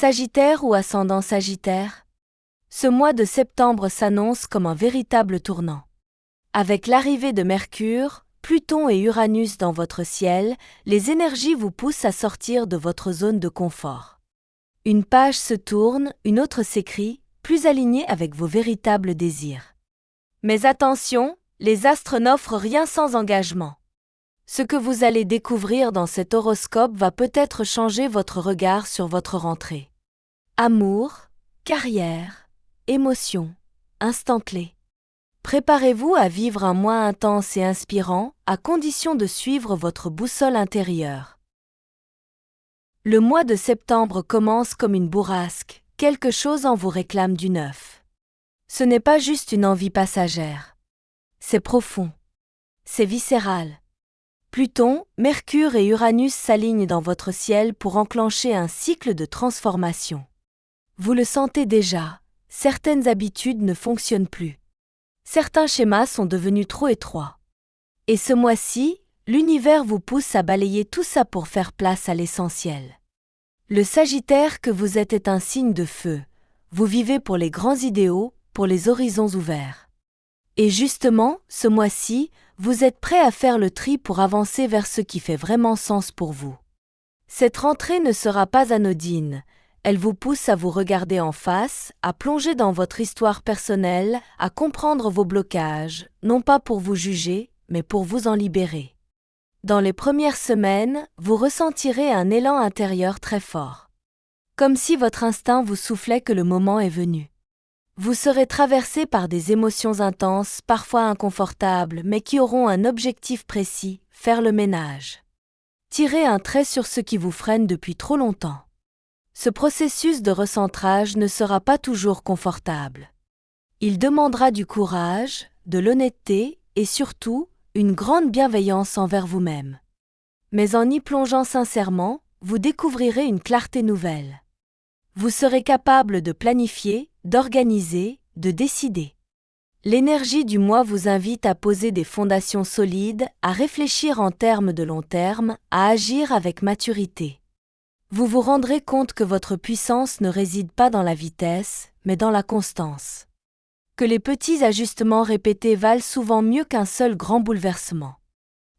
Sagittaire ou ascendant Sagittaire? Ce mois de septembre s'annonce comme un véritable tournant. Avec l'arrivée de Mercure, Pluton et Uranus dans votre ciel, les énergies vous poussent à sortir de votre zone de confort. Une page se tourne, une autre s'écrit, plus alignée avec vos véritables désirs. Mais attention, les astres n'offrent rien sans engagement. Ce que vous allez découvrir dans cet horoscope va peut-être changer votre regard sur votre rentrée. Amour, carrière, émotions, instant clé. Préparez-vous à vivre un mois intense et inspirant, à condition de suivre votre boussole intérieure. Le mois de septembre commence comme une bourrasque, quelque chose en vous réclame du neuf. Ce n'est pas juste une envie passagère. C'est profond. C'est viscéral. Pluton, Mercure et Uranus s'alignent dans votre ciel pour enclencher un cycle de transformation. Vous le sentez déjà, certaines habitudes ne fonctionnent plus. Certains schémas sont devenus trop étroits. Et ce mois-ci, l'univers vous pousse à balayer tout ça pour faire place à l'essentiel. Le Sagittaire que vous êtes est un signe de feu. Vous vivez pour les grands idéaux, pour les horizons ouverts. Et justement, ce mois-ci, vous êtes prêt à faire le tri pour avancer vers ce qui fait vraiment sens pour vous. Cette rentrée ne sera pas anodine. Elle vous pousse à vous regarder en face, à plonger dans votre histoire personnelle, à comprendre vos blocages, non pas pour vous juger, mais pour vous en libérer. Dans les premières semaines, vous ressentirez un élan intérieur très fort. Comme si votre instinct vous soufflait que le moment est venu. Vous serez traversé par des émotions intenses, parfois inconfortables, mais qui auront un objectif précis, faire le ménage. Tirez un trait sur ce qui vous freine depuis trop longtemps. Ce processus de recentrage ne sera pas toujours confortable. Il demandera du courage, de l'honnêteté et surtout, une grande bienveillance envers vous-même. Mais en y plongeant sincèrement, vous découvrirez une clarté nouvelle. Vous serez capable de planifier, d'organiser, de décider. L'énergie du mois vous invite à poser des fondations solides, à réfléchir en termes de long terme, à agir avec maturité. Vous vous rendrez compte que votre puissance ne réside pas dans la vitesse, mais dans la constance. Que les petits ajustements répétés valent souvent mieux qu'un seul grand bouleversement.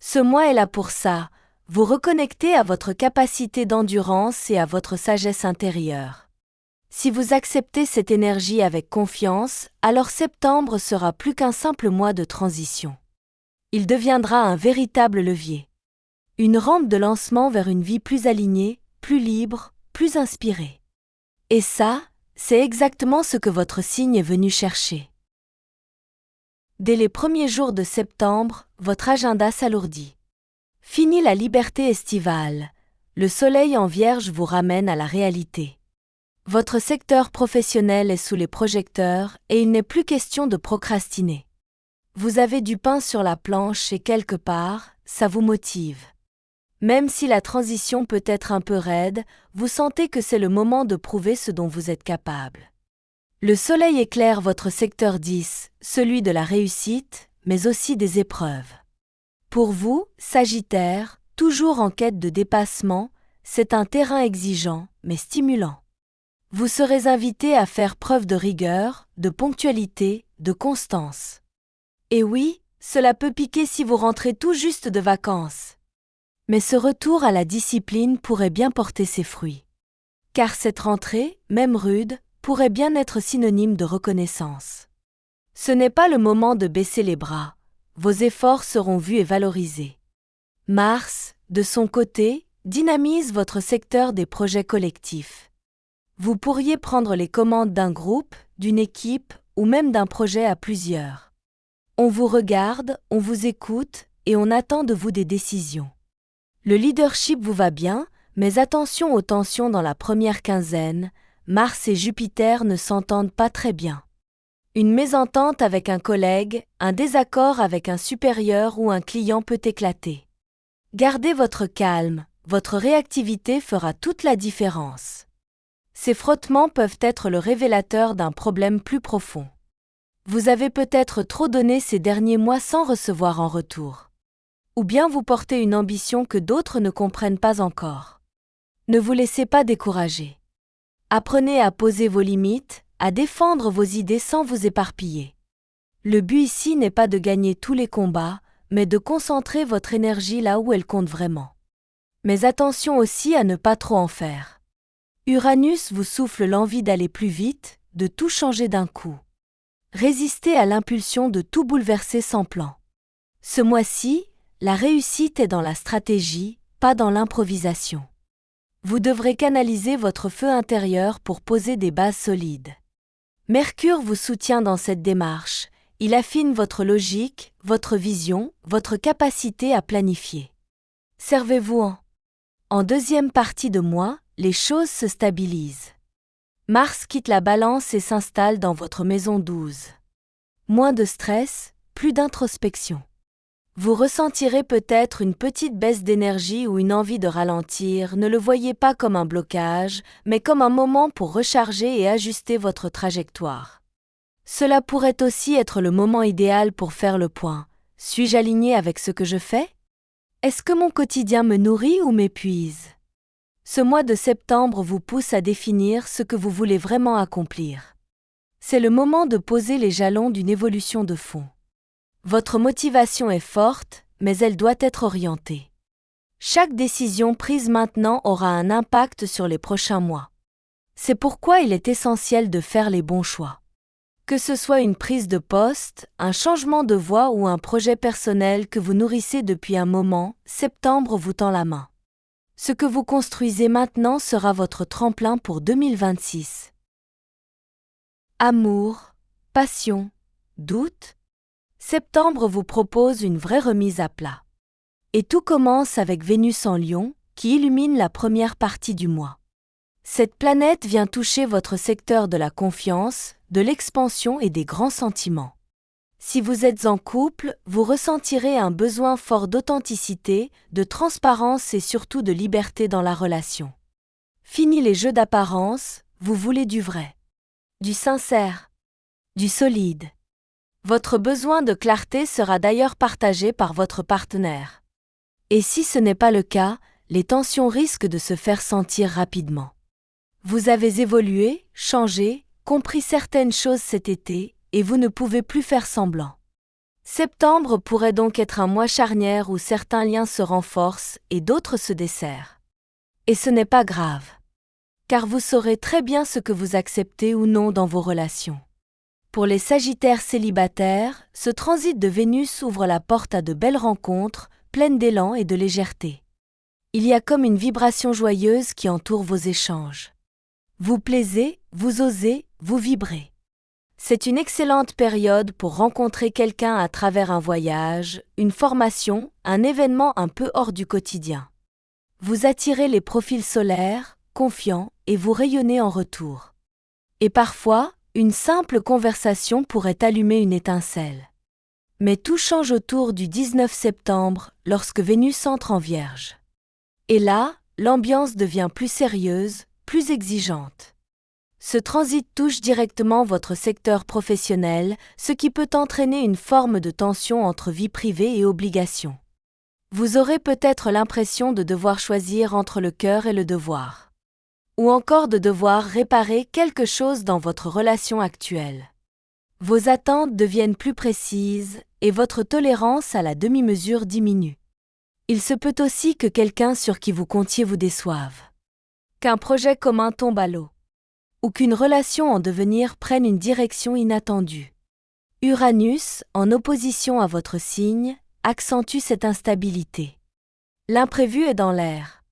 Ce mois est là pour ça, vous reconnecter à votre capacité d'endurance et à votre sagesse intérieure. Si vous acceptez cette énergie avec confiance, alors septembre sera plus qu'un simple mois de transition. Il deviendra un véritable levier. Une rampe de lancement vers une vie plus alignée, plus libre, plus inspirée. Et ça, c'est exactement ce que votre signe est venu chercher. Dès les premiers jours de septembre, votre agenda s'alourdit. Fini la liberté estivale. Le soleil en Vierge vous ramène à la réalité. Votre secteur professionnel est sous les projecteurs et il n'est plus question de procrastiner. Vous avez du pain sur la planche et quelque part, ça vous motive. Même si la transition peut être un peu raide, vous sentez que c'est le moment de prouver ce dont vous êtes capable. Le soleil éclaire votre secteur 10, celui de la réussite, mais aussi des épreuves. Pour vous, Sagittaire, toujours en quête de dépassement, c'est un terrain exigeant, mais stimulant. Vous serez invité à faire preuve de rigueur, de ponctualité, de constance. Et oui, cela peut piquer si vous rentrez tout juste de vacances. Mais ce retour à la discipline pourrait bien porter ses fruits. Car cette rentrée, même rude, pourrait bien être synonyme de reconnaissance. Ce n'est pas le moment de baisser les bras. Vos efforts seront vus et valorisés. Mars, de son côté, dynamise votre secteur des projets collectifs. Vous pourriez prendre les commandes d'un groupe, d'une équipe ou même d'un projet à plusieurs. On vous regarde, on vous écoute et on attend de vous des décisions. Le leadership vous va bien, mais attention aux tensions dans la première quinzaine, Mars et Jupiter ne s'entendent pas très bien. Une mésentente avec un collègue, un désaccord avec un supérieur ou un client peut éclater. Gardez votre calme, votre réactivité fera toute la différence. Ces frottements peuvent être le révélateur d'un problème plus profond. Vous avez peut-être trop donné ces derniers mois sans recevoir en retour. Ou bien vous portez une ambition que d'autres ne comprennent pas encore. Ne vous laissez pas décourager. Apprenez à poser vos limites, à défendre vos idées sans vous éparpiller. Le but ici n'est pas de gagner tous les combats, mais de concentrer votre énergie là où elle compte vraiment. Mais attention aussi à ne pas trop en faire. Uranus vous souffle l'envie d'aller plus vite, de tout changer d'un coup. Résistez à l'impulsion de tout bouleverser sans plan. Ce mois-ci, la réussite est dans la stratégie, pas dans l'improvisation. Vous devrez canaliser votre feu intérieur pour poser des bases solides. Mercure vous soutient dans cette démarche, il affine votre logique, votre vision, votre capacité à planifier. Servez-vous-en. En deuxième partie de mois, les choses se stabilisent. Mars quitte la Balance et s'installe dans votre maison 12. Moins de stress, plus d'introspection. Vous ressentirez peut-être une petite baisse d'énergie ou une envie de ralentir, ne le voyez pas comme un blocage, mais comme un moment pour recharger et ajuster votre trajectoire. Cela pourrait aussi être le moment idéal pour faire le point. Suis-je aligné avec ce que je fais? Est-ce que mon quotidien me nourrit ou m'épuise? Ce mois de septembre vous pousse à définir ce que vous voulez vraiment accomplir. C'est le moment de poser les jalons d'une évolution de fond. Votre motivation est forte, mais elle doit être orientée. Chaque décision prise maintenant aura un impact sur les prochains mois. C'est pourquoi il est essentiel de faire les bons choix. Que ce soit une prise de poste, un changement de voie ou un projet personnel que vous nourrissez depuis un moment, septembre vous tend la main. Ce que vous construisez maintenant sera votre tremplin pour 2026. Amour, passion, doute. Septembre vous propose une vraie remise à plat. Et tout commence avec Vénus en Lion, qui illumine la première partie du mois. Cette planète vient toucher votre secteur de la confiance, de l'expansion et des grands sentiments. Si vous êtes en couple, vous ressentirez un besoin fort d'authenticité, de transparence et surtout de liberté dans la relation. Fini les jeux d'apparence, vous voulez du vrai, du sincère, du solide. Votre besoin de clarté sera d'ailleurs partagé par votre partenaire. Et si ce n'est pas le cas, les tensions risquent de se faire sentir rapidement. Vous avez évolué, changé, compris certaines choses cet été, et vous ne pouvez plus faire semblant. Septembre pourrait donc être un mois charnière où certains liens se renforcent et d'autres se desserrent. Et ce n'est pas grave. Car vous saurez très bien ce que vous acceptez ou non dans vos relations. Pour les Sagittaires célibataires, ce transit de Vénus ouvre la porte à de belles rencontres, pleines d'élan et de légèreté. Il y a comme une vibration joyeuse qui entoure vos échanges. Vous plaisez, vous osez, vous vibrez. C'est une excellente période pour rencontrer quelqu'un à travers un voyage, une formation, un événement un peu hors du quotidien. Vous attirez les profils solaires, confiants, et vous rayonnez en retour. Et parfois, une simple conversation pourrait allumer une étincelle. Mais tout change autour du 19 septembre, lorsque Vénus entre en Vierge. Et là, l'ambiance devient plus sérieuse, plus exigeante. Ce transit touche directement votre secteur professionnel, ce qui peut entraîner une forme de tension entre vie privée et obligation. Vous aurez peut-être l'impression de devoir choisir entre le cœur et le devoir. Ou encore de devoir réparer quelque chose dans votre relation actuelle. Vos attentes deviennent plus précises et votre tolérance à la demi-mesure diminue. Il se peut aussi que quelqu'un sur qui vous comptiez vous déçoive. Qu'un projet commun tombe à l'eau. Ou qu'une relation en devenir prenne une direction inattendue. Uranus, en opposition à votre signe, accentue cette instabilité. L'imprévu est dans l'air.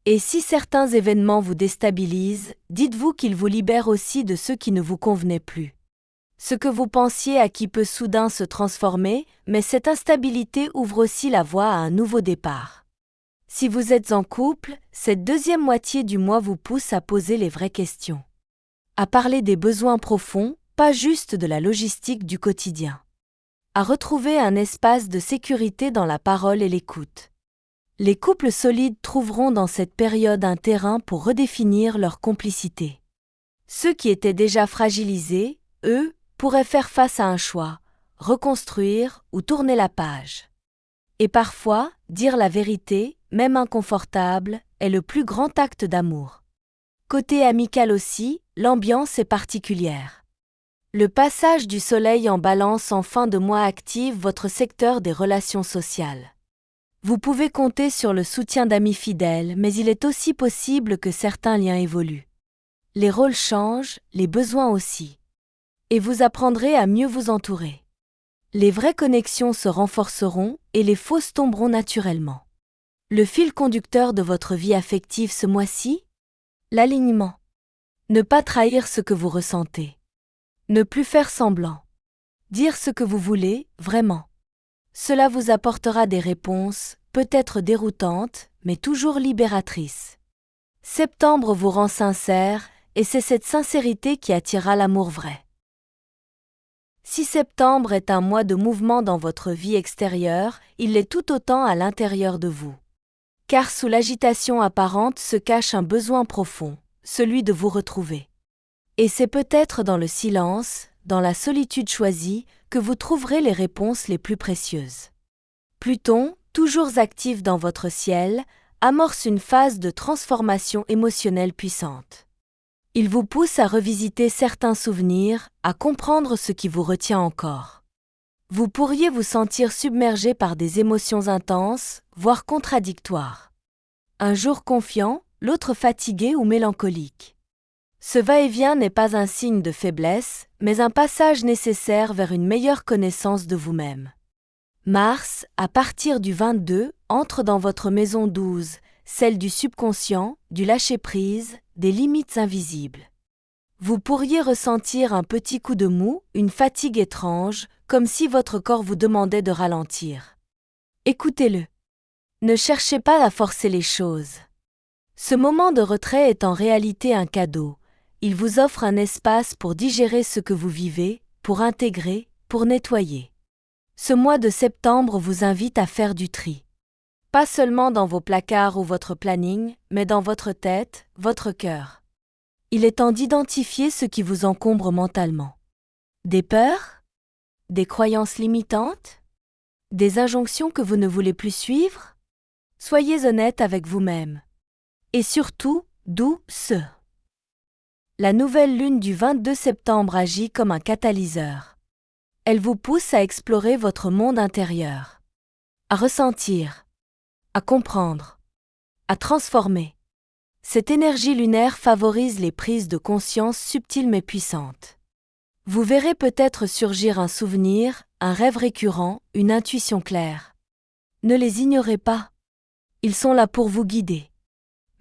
Et si certains événements vous déstabilisent, dites-vous qu'ils vous libèrent aussi de ceux qui ne vous convenaient plus. Ce que vous pensiez acquis peut soudain se transformer, mais cette instabilité ouvre aussi la voie à un nouveau départ. Si vous êtes en couple, cette deuxième moitié du mois vous pousse à poser les vraies questions. À parler des besoins profonds, pas juste de la logistique du quotidien. À retrouver un espace de sécurité dans la parole et l'écoute. Les couples solides trouveront dans cette période un terrain pour redéfinir leur complicité. Ceux qui étaient déjà fragilisés, eux, pourraient faire face à un choix, reconstruire ou tourner la page. Et parfois, dire la vérité, même inconfortable, est le plus grand acte d'amour. Côté amical aussi, l'ambiance est particulière. Le passage du soleil en balance en fin de mois active votre secteur des relations sociales. Vous pouvez compter sur le soutien d'amis fidèles, mais il est aussi possible que certains liens évoluent. Les rôles changent, les besoins aussi. Et vous apprendrez à mieux vous entourer. Les vraies connexions se renforceront et les fausses tomberont naturellement. Le fil conducteur de votre vie affective ce mois-ci ? L'alignement. Ne pas trahir ce que vous ressentez. Ne plus faire semblant. Dire ce que vous voulez, vraiment. Cela vous apportera des réponses, peut-être déroutantes, mais toujours libératrices. Septembre vous rend sincère, et c'est cette sincérité qui attirera l'amour vrai. Si septembre est un mois de mouvement dans votre vie extérieure, il l'est tout autant à l'intérieur de vous. Car sous l'agitation apparente se cache un besoin profond, celui de vous retrouver. Et c'est peut-être dans le silence, dans la solitude choisie, que vous trouverez les réponses les plus précieuses. Pluton, toujours actif dans votre ciel, amorce une phase de transformation émotionnelle puissante. Il vous pousse à revisiter certains souvenirs, à comprendre ce qui vous retient encore. Vous pourriez vous sentir submergé par des émotions intenses, voire contradictoires. Un jour confiant, l'autre fatigué ou mélancolique. Ce va-et-vient n'est pas un signe de faiblesse, mais un passage nécessaire vers une meilleure connaissance de vous-même. Mars, à partir du 22, entre dans votre maison 12, celle du subconscient, du lâcher-prise, des limites invisibles. Vous pourriez ressentir un petit coup de mou, une fatigue étrange, comme si votre corps vous demandait de ralentir. Écoutez-le. Ne cherchez pas à forcer les choses. Ce moment de retrait est en réalité un cadeau. Il vous offre un espace pour digérer ce que vous vivez, pour intégrer, pour nettoyer. Ce mois de septembre vous invite à faire du tri. Pas seulement dans vos placards ou votre planning, mais dans votre tête, votre cœur. Il est temps d'identifier ce qui vous encombre mentalement. Des peurs ? Des croyances limitantes ? Des injonctions que vous ne voulez plus suivre ? Soyez honnête avec vous-même. Et surtout, douce. La nouvelle lune du 22 septembre agit comme un catalyseur. Elle vous pousse à explorer votre monde intérieur. À ressentir. À comprendre. À transformer. Cette énergie lunaire favorise les prises de conscience subtiles mais puissantes. Vous verrez peut-être surgir un souvenir, un rêve récurrent, une intuition claire. Ne les ignorez pas. Ils sont là pour vous guider.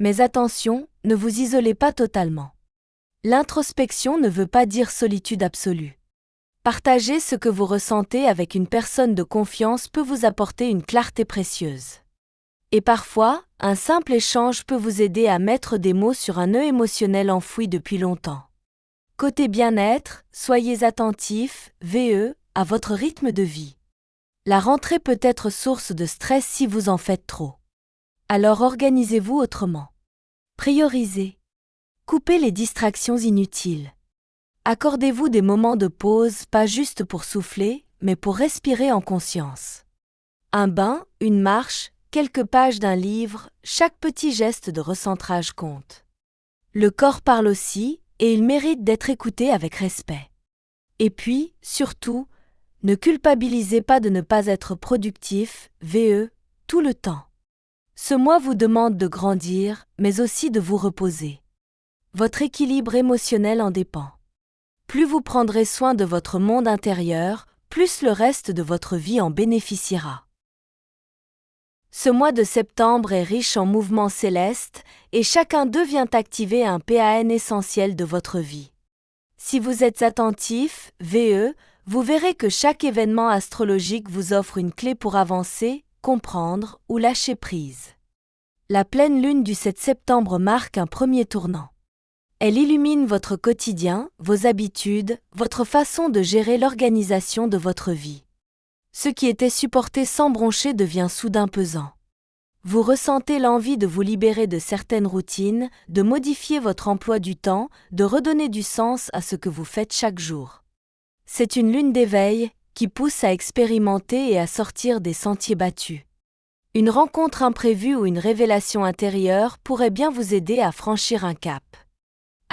Mais attention, ne vous isolez pas totalement. L'introspection ne veut pas dire solitude absolue. Partager ce que vous ressentez avec une personne de confiance peut vous apporter une clarté précieuse. Et parfois, un simple échange peut vous aider à mettre des mots sur un nœud émotionnel enfoui depuis longtemps. Côté bien-être, soyez attentifs, à votre rythme de vie. La rentrée peut être source de stress si vous en faites trop. Alors organisez-vous autrement. Priorisez. Coupez les distractions inutiles. Accordez-vous des moments de pause, pas juste pour souffler, mais pour respirer en conscience. Un bain, une marche, quelques pages d'un livre, chaque petit geste de recentrage compte. Le corps parle aussi, et il mérite d'être écouté avec respect. Et puis, surtout, ne culpabilisez pas de ne pas être productif, tout le temps. Ce mois vous demande de grandir, mais aussi de vous reposer. Votre équilibre émotionnel en dépend. Plus vous prendrez soin de votre monde intérieur, plus le reste de votre vie en bénéficiera. Ce mois de septembre est riche en mouvements célestes, et chacun d'eux vient activer un PAN essentiel de votre vie. Si vous êtes attentif, vous verrez que chaque événement astrologique vous offre une clé pour avancer, comprendre ou lâcher prise. La pleine lune du 7 septembre marque un premier tournant. Elle illumine votre quotidien, vos habitudes, votre façon de gérer l'organisation de votre vie. Ce qui était supporté sans broncher devient soudain pesant. Vous ressentez l'envie de vous libérer de certaines routines, de modifier votre emploi du temps, de redonner du sens à ce que vous faites chaque jour. C'est une lune d'éveil qui pousse à expérimenter et à sortir des sentiers battus. Une rencontre imprévue ou une révélation intérieure pourrait bien vous aider à franchir un cap.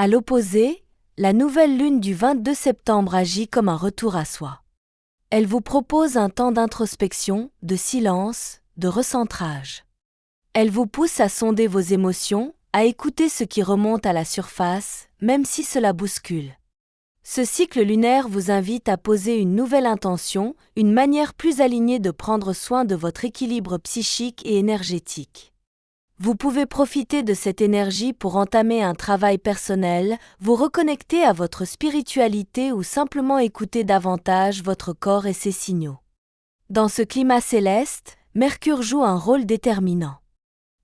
À l'opposé, la nouvelle lune du 22 septembre agit comme un retour à soi. Elle vous propose un temps d'introspection, de silence, de recentrage. Elle vous pousse à sonder vos émotions, à écouter ce qui remonte à la surface, même si cela bouscule. Ce cycle lunaire vous invite à poser une nouvelle intention, une manière plus alignée de prendre soin de votre équilibre psychique et énergétique. Vous pouvez profiter de cette énergie pour entamer un travail personnel, vous reconnecter à votre spiritualité ou simplement écouter davantage votre corps et ses signaux. Dans ce climat céleste, Mercure joue un rôle déterminant.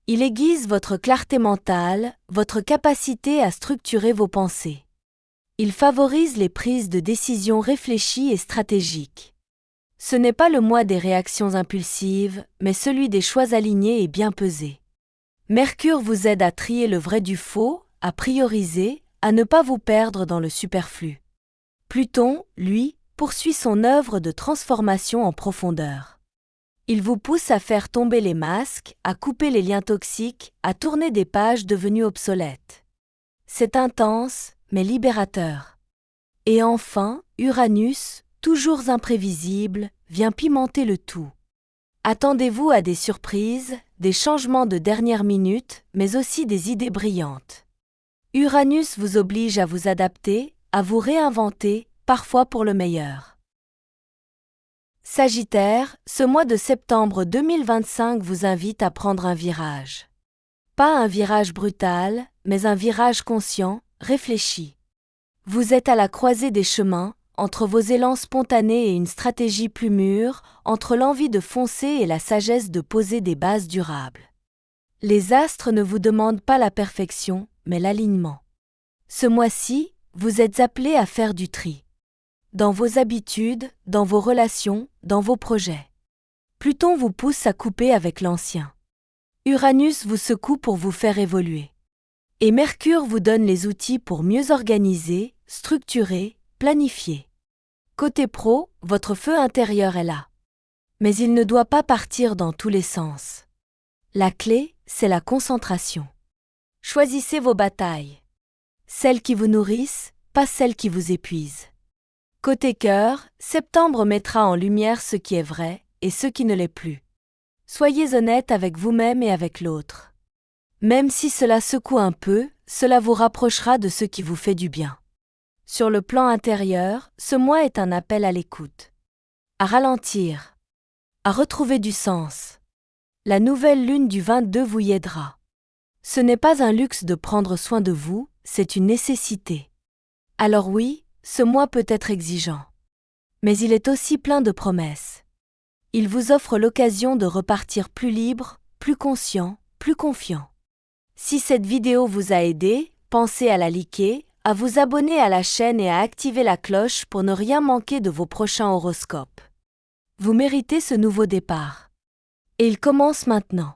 Il aiguise votre clarté mentale, votre capacité à structurer vos pensées. Il favorise les prises de décisions réfléchies et stratégiques. Ce n'est pas le mois des réactions impulsives, mais celui des choix alignés et bien pesés. Mercure vous aide à trier le vrai du faux, à prioriser, à ne pas vous perdre dans le superflu. Pluton, lui, poursuit son œuvre de transformation en profondeur. Il vous pousse à faire tomber les masques, à couper les liens toxiques, à tourner des pages devenues obsolètes. C'est intense, mais libérateur. Et enfin, Uranus, toujours imprévisible, vient pimenter le tout. Attendez-vous à des surprises, des changements de dernière minute, mais aussi des idées brillantes. Uranus vous oblige à vous adapter, à vous réinventer, parfois pour le meilleur. Sagittaire, ce mois de septembre 2025 vous invite à prendre un virage. Pas un virage brutal, mais un virage conscient, réfléchi. Vous êtes à la croisée des chemins, entre vos élans spontanés et une stratégie plus mûre, entre l'envie de foncer et la sagesse de poser des bases durables. Les astres ne vous demandent pas la perfection, mais l'alignement. Ce mois-ci, vous êtes appelé à faire du tri. Dans vos habitudes, dans vos relations, dans vos projets. Pluton vous pousse à couper avec l'ancien. Uranus vous secoue pour vous faire évoluer. Et Mercure vous donne les outils pour mieux organiser, structurer, planifier. Côté pro, votre feu intérieur est là. Mais il ne doit pas partir dans tous les sens. La clé, c'est la concentration. Choisissez vos batailles. Celles qui vous nourrissent, pas celles qui vous épuisent. Côté cœur, septembre mettra en lumière ce qui est vrai et ce qui ne l'est plus. Soyez honnête avec vous-même et avec l'autre. Même si cela secoue un peu, cela vous rapprochera de ce qui vous fait du bien. Sur le plan intérieur, ce mois est un appel à l'écoute. À ralentir. À retrouver du sens. La nouvelle lune du 22 vous y aidera. Ce n'est pas un luxe de prendre soin de vous, c'est une nécessité. Alors oui, ce mois peut être exigeant. Mais il est aussi plein de promesses. Il vous offre l'occasion de repartir plus libre, plus conscient, plus confiant. Si cette vidéo vous a aidé, pensez à la liker, à vous abonner à la chaîne et à activer la cloche pour ne rien manquer de vos prochains horoscopes. Vous méritez ce nouveau départ. Et il commence maintenant.